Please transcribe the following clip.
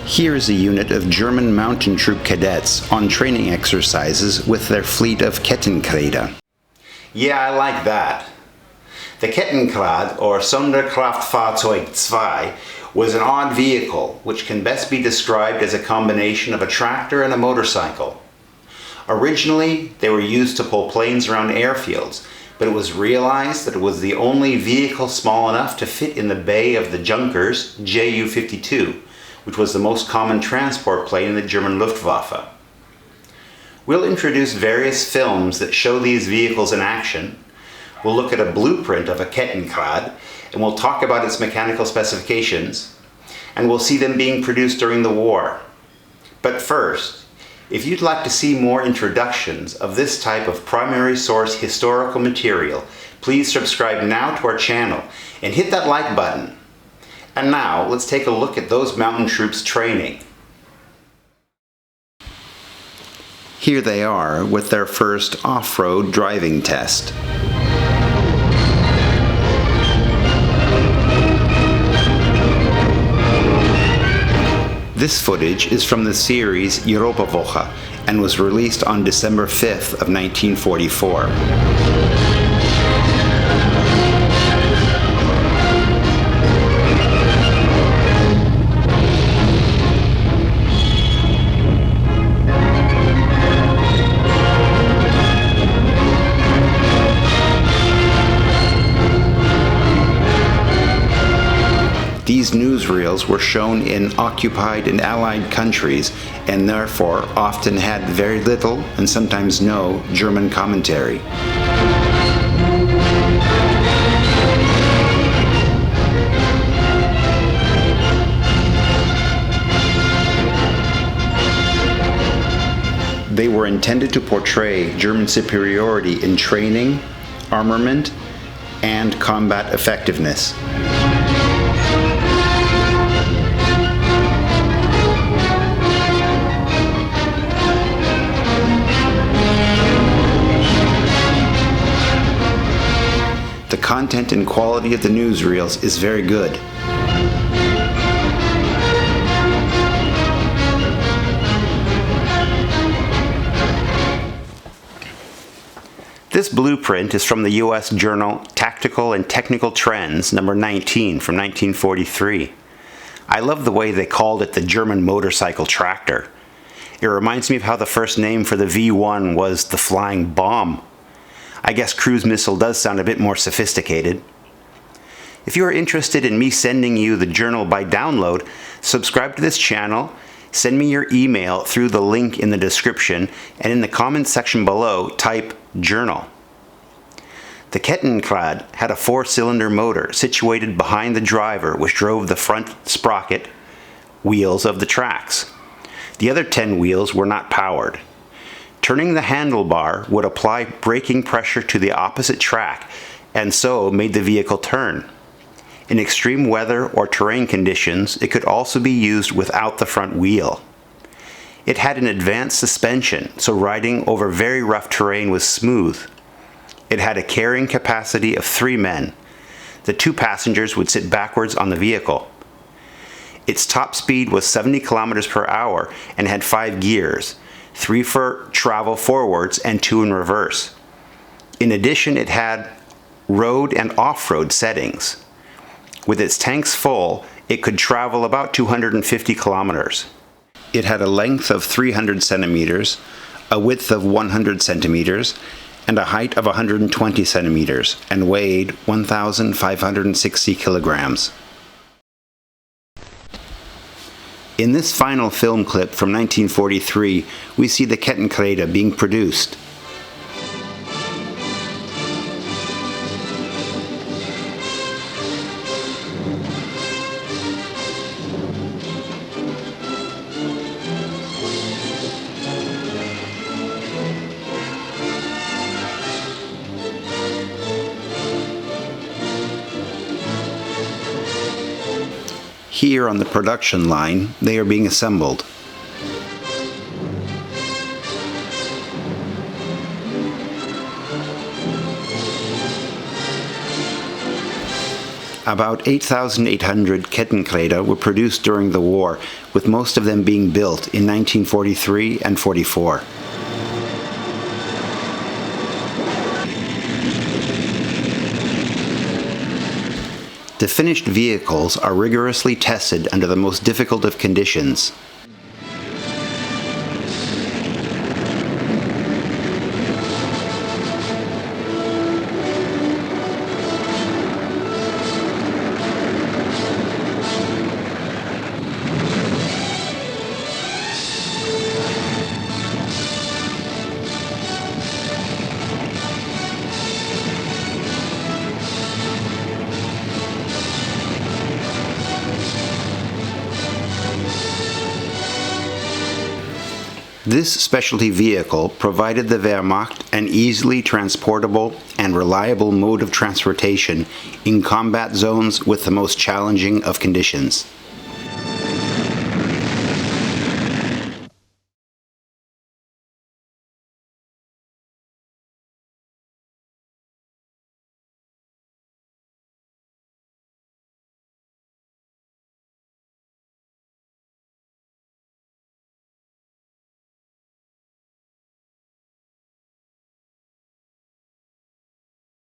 Here is a unit of German mountain troop cadets on training exercises with their fleet of Kettenkräder. Yeah, I like that. The Kettenkrad, or Sonder Kraftfahrzeug, zwei, was an odd vehicle which can best be described as a combination of a tractor and a motorcycle. Originally, they were used to pull planes around airfields, but it was realized that it was the only vehicle small enough to fit in the bay of the Junkers Ju-52, which was the most common transport plane in the German Luftwaffe. We'll introduce various films that show these vehicles in action. We'll look at a blueprint of a Kettenkrad, and we'll talk about its mechanical specifications, and we'll see them being produced during the war. But first, if you'd like to see more introductions of this type of primary source historical material, please subscribe now to our channel and hit that like button. And now, let's take a look at those mountain troops training. Here they are with their first off-road driving test. This footage is from the series Europa Woche and was released on December 5th of 1944. These newsreels were shown in occupied and allied countries and therefore often had very little and sometimes no German commentary. They were intended to portray German superiority in training, armament, and combat effectiveness. The content and quality of the newsreels is very good. This blueprint is from the U.S. journal Tactical and Technical Trends, number 19 from 1943. I love the way they called it the German motorcycle tractor. It reminds me of how the first name for the V-1 was the flying bomb. I guess cruise missile does sound a bit more sophisticated. If you are interested in me sending you the journal by download, subscribe to this channel, send me your email through the link in the description, and in the comments section below, type journal. The Kettenkrad had a 4-cylinder motor situated behind the driver, which drove the front sprocket wheels of the tracks. The other 10 wheels were not powered. Turning the handlebar would apply braking pressure to the opposite track and so made the vehicle turn. In extreme weather or terrain conditions, it could also be used without the front wheel. It had an advanced suspension, so riding over very rough terrain was smooth. It had a carrying capacity of 3 men. The 2 passengers would sit backwards on the vehicle. Its top speed was 70 kilometers per hour and had 5 gears. 3 for travel forwards and 2 in reverse. In addition, it had road and off-road settings. With its tanks full, it could travel about 250 kilometers. It had a length of 300 centimeters, a width of 100 centimeters, and a height of 120 centimeters, and weighed 1,560 kilograms. In this final film clip from 1943, we see the Kettenkräder being produced. Here on the production line, they are being assembled. About 8,800 Kettenkräder were produced during the war, with most of them being built in 1943 and 44. The finished vehicles are rigorously tested under the most difficult of conditions. This specialty vehicle provided the Wehrmacht an easily transportable and reliable mode of transportation in combat zones with the most challenging of conditions.